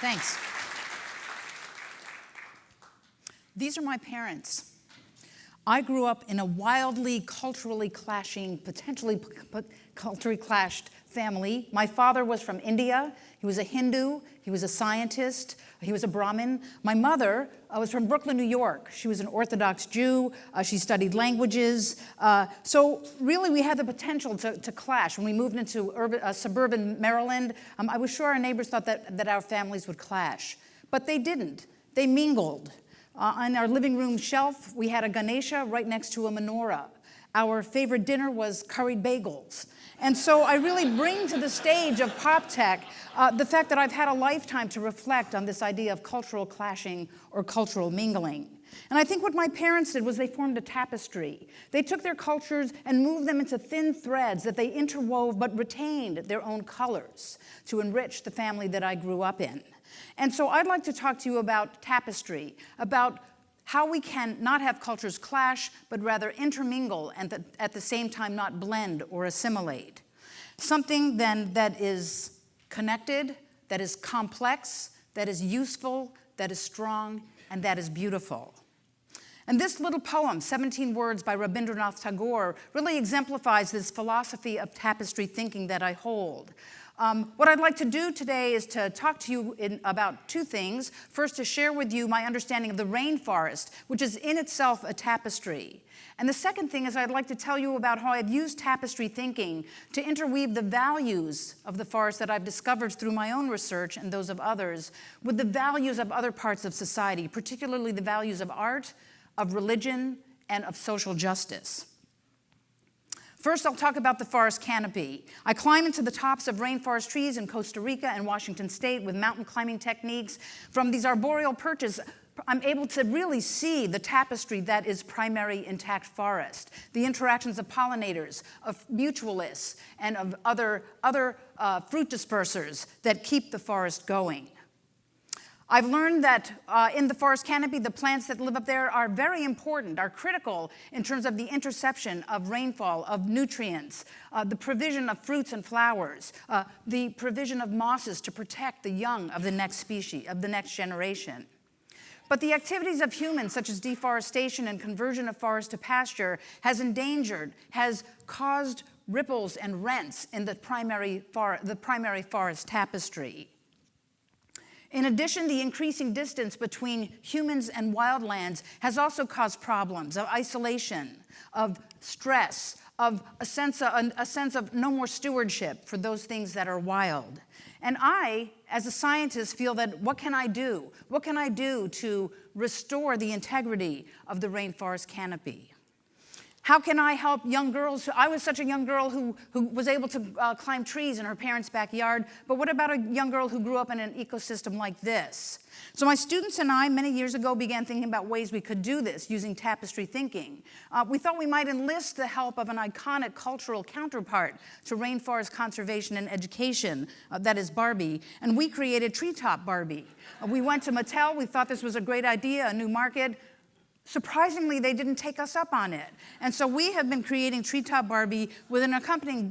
Thanks. These are my parents. I grew up in a wildly culturally clashing, potentially culturally clashed family. My father was from India. He was a Hindu. He was a scientist. He was a Brahmin. My mother was from Brooklyn, New York. She was an Orthodox Jew. She studied languages. So really, we had the potential to clash. When we moved into suburban Maryland, I was sure our neighbors thought that our families would clash. But they didn't. They mingled. On our living room shelf, we had a Ganesha right next to a menorah. Our favorite dinner was curried bagels. And so I really bring to the stage of PopTech the fact that I've had a lifetime to reflect on this idea of cultural clashing or cultural mingling. And I think what my parents did was they formed a tapestry. They took their cultures and moved them into thin threads that they interwove but retained their own colors to enrich the family that I grew up in. And so I'd like to talk to you about tapestry, about how we can not have cultures clash, but rather intermingle and at the same time not blend or assimilate. Something then that is connected, that is complex, that is useful, that is strong, and that is beautiful. And this little poem, 17 words by Rabindranath Tagore, really exemplifies this philosophy of tapestry thinking that I hold. What I'd like to do today is to talk to you about two things. First, to share with you my understanding of the rainforest, which is in itself a tapestry. And the second thing is I'd like to tell you about how I've used tapestry thinking to interweave the values of the forest that I've discovered through my own research and those of others with the values of other parts of society, particularly the values of art, of religion, and of social justice. First, I'll talk about the forest canopy. I climb into the tops of rainforest trees in Costa Rica and Washington State with mountain climbing techniques. From these arboreal perches, I'm able to really see the tapestry that is primary intact forest, the interactions of pollinators, of mutualists, and of other fruit dispersers that keep the forest going. I've learned that in the forest canopy, the plants that live up there are very important, are critical in terms of the interception of rainfall, of nutrients, the provision of fruits and flowers, the provision of mosses to protect the young of the next species, of the next generation. But the activities of humans, such as deforestation and conversion of forest to pasture, has endangered, has caused ripples and rents in the primary forest tapestry. In addition, the increasing distance between humans and wildlands has also caused problems of isolation, of stress, of a sense of no more stewardship for those things that are wild. And I, as a scientist, feel that what can I do? What can I do to restore the integrity of the rainforest canopy? How can I help young girls? I was such a young girl who was able to climb trees in her parents' backyard, but what about a young girl who grew up in an ecosystem like this? So my students and I, many years ago, began thinking about ways we could do this using tapestry thinking. We thought we might enlist the help of an iconic cultural counterpart to rainforest conservation and education, that is Barbie, and we created Treetop Barbie. We went to Mattel, we thought this was a great idea, a new market. Surprisingly, they didn't take us up on it. And so we have been creating Treetop Barbie with an accompanying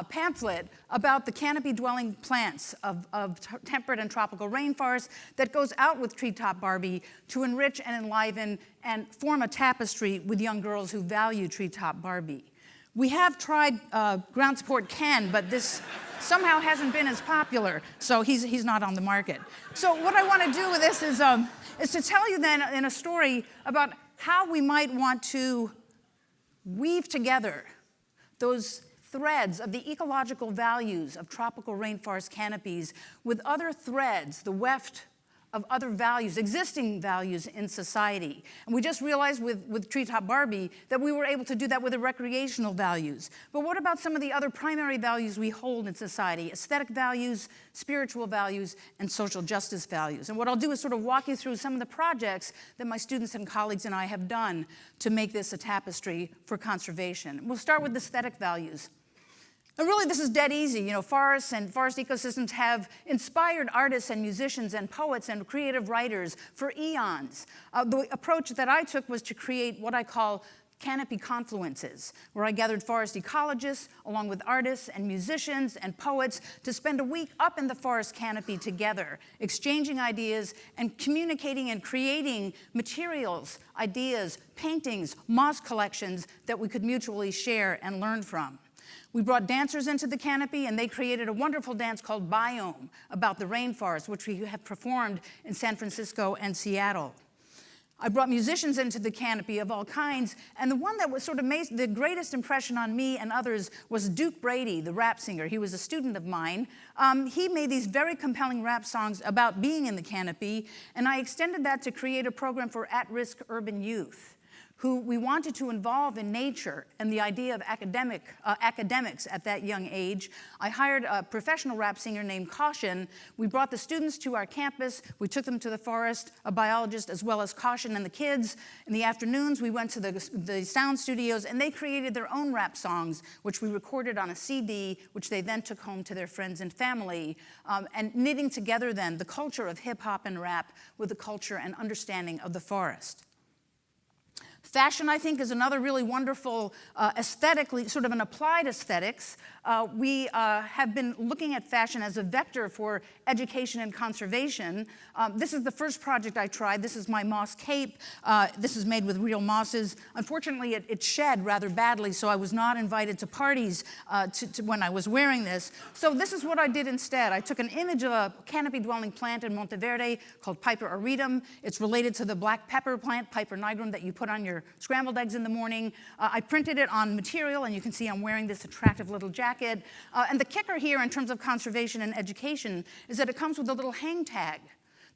pamphlet about the canopy-dwelling plants of temperate and tropical rainforests that goes out with Treetop Barbie to enrich and enliven and form a tapestry with young girls who value Treetop Barbie. We have tried ground support Ken, but this somehow hasn't been as popular, so he's not on the market. So what I want to do with this is to tell you then in a story about how we might want to weave together those threads of the ecological values of tropical rainforest canopies with other threads, the weft of other values, existing values in society. And we just realized with Treetop Barbie that we were able to do that with the recreational values. But what about some of the other primary values we hold in society? Aesthetic values, spiritual values, and social justice values. And what I'll do is sort of walk you through some of the projects that my students and colleagues and I have done to make this a tapestry for conservation. We'll start with aesthetic values. And really, this is dead easy. You know, forests and forest ecosystems have inspired artists and musicians and poets and creative writers for eons. The approach that I took was to create what I call Canopy Confluences, where I gathered forest ecologists along with artists and musicians and poets to spend a week up in the forest canopy together, exchanging ideas and communicating and creating materials, ideas, paintings, moss collections that we could mutually share and learn from. We brought dancers into the canopy, and they created a wonderful dance called Biome about the rainforest, which we have performed in San Francisco and Seattle. I brought musicians into the canopy of all kinds, and the one that was sort of made the greatest impression on me and others was Duke Brady, the rap singer. He was a student of mine. He made these very compelling rap songs about being in the canopy, and I extended that to create a program for at-risk urban youth, who we wanted to involve in nature and the idea of academics at that young age. I hired a professional rap singer named Caution. We brought the students to our campus. We took them to the forest, a biologist as well as Caution and the kids. In the afternoons, we went to the sound studios, and they created their own rap songs, which we recorded on a CD, which they then took home to their friends and family, and knitting together then the culture of hip hop and rap with the culture and understanding of the forest. Fashion, I think, is another really wonderful aesthetically, sort of an applied aesthetics. We have been looking at fashion as a vector for education and conservation. This is the first project I tried. This is my moss cape. This is made with real mosses. Unfortunately, it shed rather badly, so I was not invited to parties when I was wearing this. So this is what I did instead. I took an image of a canopy-dwelling plant in Monteverde called Piper aretum. It's related to the black pepper plant, Piper nigrum, that you put on your scrambled eggs in the morning. I printed it on material, and you can see I'm wearing this attractive little jacket. And the kicker here in terms of conservation and education is that it comes with a little hang tag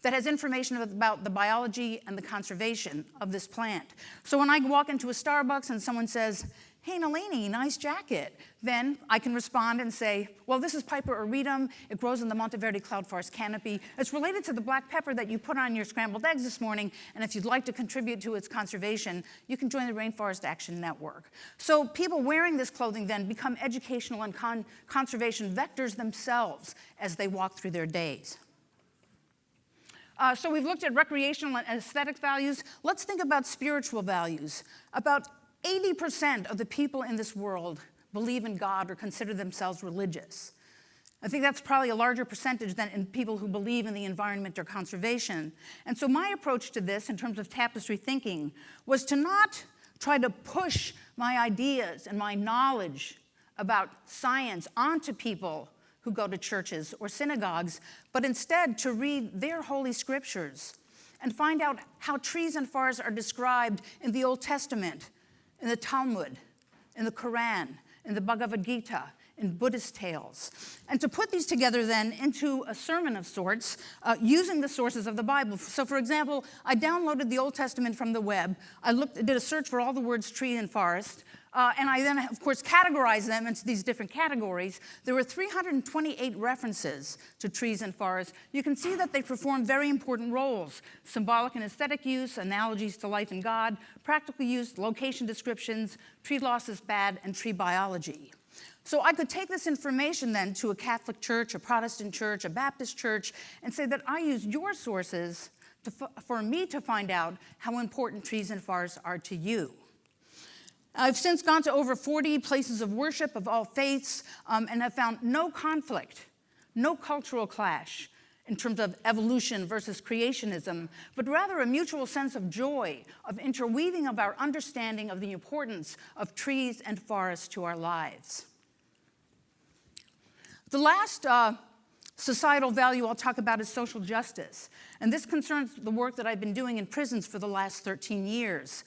that has information about the biology and the conservation of this plant. So when I walk into a Starbucks and someone says, "Hey, Nalini, nice jacket," then I can respond and say, well, this is Piper aretum. It grows in the Monteverde cloud forest canopy. It's related to the black pepper that you put on your scrambled eggs this morning, and if you'd like to contribute to its conservation, you can join the Rainforest Action Network. So people wearing this clothing then become educational and conservation vectors themselves as they walk through their days. So we've looked at recreational and aesthetic values. Let's think about spiritual values. About 80% of the people in this world believe in God or consider themselves religious. I think that's probably a larger percentage than in people who believe in the environment or conservation. And so my approach to this in terms of tapestry thinking was to not try to push my ideas and my knowledge about science onto people who go to churches or synagogues, but instead to read their holy scriptures and find out how trees and forests are described in the Old Testament, in the Talmud, in the Quran, in the Bhagavad Gita, in Buddhist tales, and to put these together then into a sermon of sorts using the sources of the Bible. So for example, I downloaded the Old Testament from the web. I did a search for all the words tree and forest, and I then, of course, categorized them into these different categories. There were 328 references to trees and forests. You can see that they perform very important roles: symbolic and aesthetic use, analogies to life and God, practical use, location descriptions, tree loss is bad, and tree biology. So I could take this information then to a Catholic church, a Protestant church, a Baptist church, and say that I use your sources for me to find out how important trees and forests are to you. I've since gone to over 40 places of worship of all faiths and have found no conflict, no cultural clash in terms of evolution versus creationism, but rather a mutual sense of joy, of interweaving of our understanding of the importance of trees and forests to our lives. The last societal value I'll talk about is social justice, and this concerns the work that I've been doing in prisons for the last 13 years.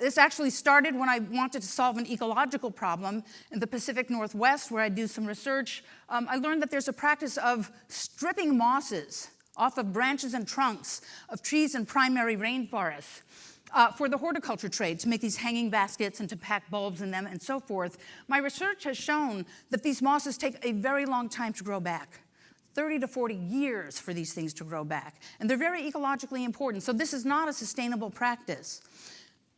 This actually started when I wanted to solve an ecological problem in the Pacific Northwest, where I do some research. I learned that there's a practice of stripping mosses off of branches and trunks of trees in primary rainforests for the horticulture trade, to make these hanging baskets and to pack bulbs in them and so forth. My research has shown that these mosses take a very long time to grow back. 30 to 40 years for these things to grow back. And they're very ecologically important. So this is not a sustainable practice.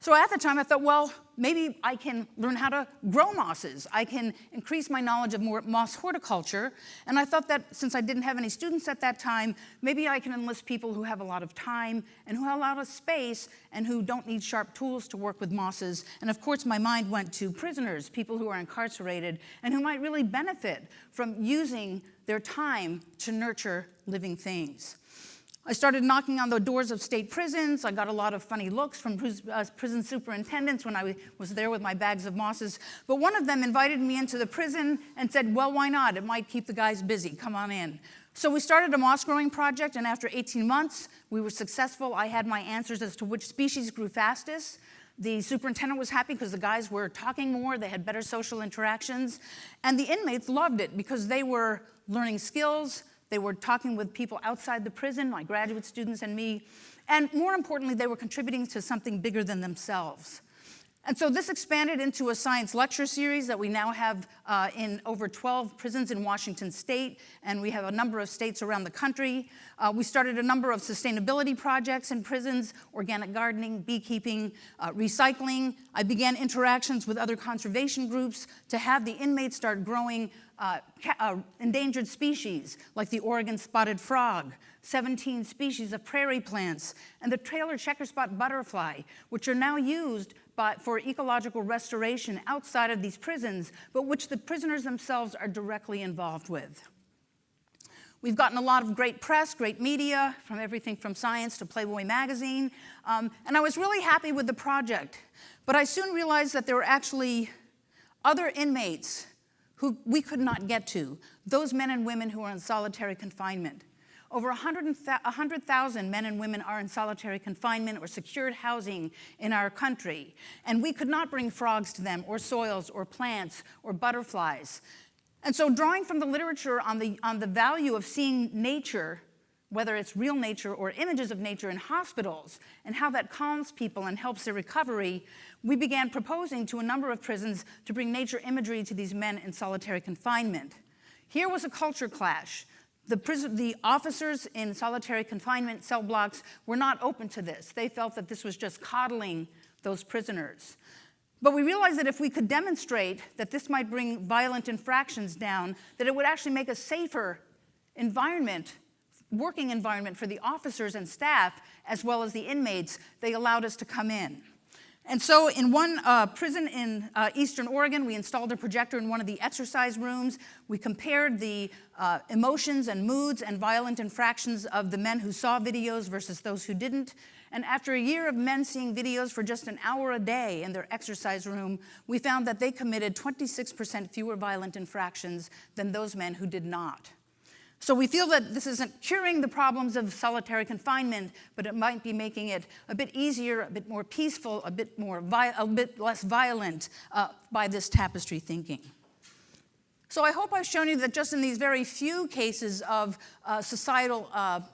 So at the time, I thought, well, maybe I can learn how to grow mosses. I can increase my knowledge of more moss horticulture. And I thought that since I didn't have any students at that time, maybe I can enlist people who have a lot of time and who have a lot of space and who don't need sharp tools to work with mosses. And of course, my mind went to prisoners, people who are incarcerated, and who might really benefit from using their time to nurture living things. I started knocking on the doors of state prisons. I got a lot of funny looks from prison superintendents when I was there with my bags of mosses. But one of them invited me into the prison and said, well, why not? It might keep the guys busy. Come on in. So we started a moss growing project, and after 18 months, we were successful. I had my answers as to which species grew fastest. The superintendent was happy because the guys were talking more, they had better social interactions, and the inmates loved it because they were learning skills. They were talking with people outside the prison, my graduate students and me, and more importantly, they were contributing to something bigger than themselves. And so this expanded into a science lecture series that we now have in over 12 prisons in Washington state, and we have a number of states around the country. We started a number of sustainability projects in prisons, organic gardening, beekeeping, recycling. I began interactions with other conservation groups to have the inmates start growing endangered species like the Oregon spotted frog, 17 species of prairie plants, and the trailer checkerspot butterfly, which are now used for ecological restoration outside of these prisons, but which the prisoners themselves are directly involved with. We've gotten a lot of great press, great media, from everything from Science to Playboy magazine, and I was really happy with the project. But I soon realized that there were actually other inmates who we could not get to, those men and women who are in solitary confinement. Over 100,000 men and women are in solitary confinement or secured housing in our country, and we could not bring frogs to them, or soils, or plants, or butterflies. And so drawing from the literature on the value of seeing nature, whether it's real nature or images of nature in hospitals, and how that calms people and helps their recovery, we began proposing to a number of prisons to bring nature imagery to these men in solitary confinement. Here was a culture clash. The officers in solitary confinement cell blocks were not open to this. They felt that this was just coddling those prisoners. But we realized that if we could demonstrate that this might bring violent infractions down, that it would actually make a safer environment, working environment for the officers and staff, as well as the inmates, they allowed us to come in. And so in one prison in Eastern Oregon, we installed a projector in one of the exercise rooms. We compared the emotions and moods and violent infractions of the men who saw videos versus those who didn't. And after a year of men seeing videos for just an hour a day in their exercise room, we found that they committed 26% fewer violent infractions than those men who did not. So we feel that this isn't curing the problems of solitary confinement, but it might be making it a bit easier, a bit more peaceful, a bit less violent by this tapestry thinking. So I hope I've shown you that just in these very few cases of societal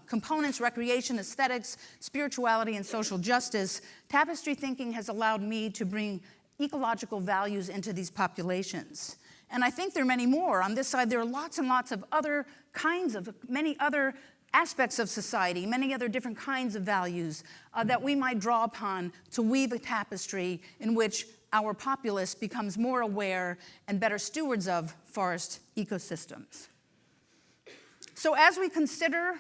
components, recreation, aesthetics, spirituality, and social justice, tapestry thinking has allowed me to bring ecological values into these populations. And I think there are many more. On this side, there are lots and lots of other many other aspects of society, many other different kinds of values that we might draw upon to weave a tapestry in which our populace becomes more aware and better stewards of forest ecosystems. So as we consider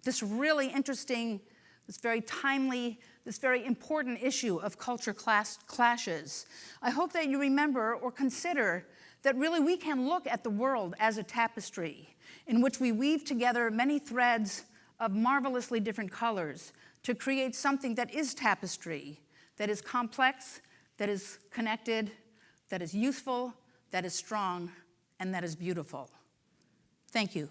this really interesting, this very timely, this very important issue of culture clashes, I hope that you remember or consider that really we can look at the world as a tapestry in which we weave together many threads of marvelously different colors to create something that is tapestry, that is complex, that is connected, that is useful, that is strong, and that is beautiful. Thank you.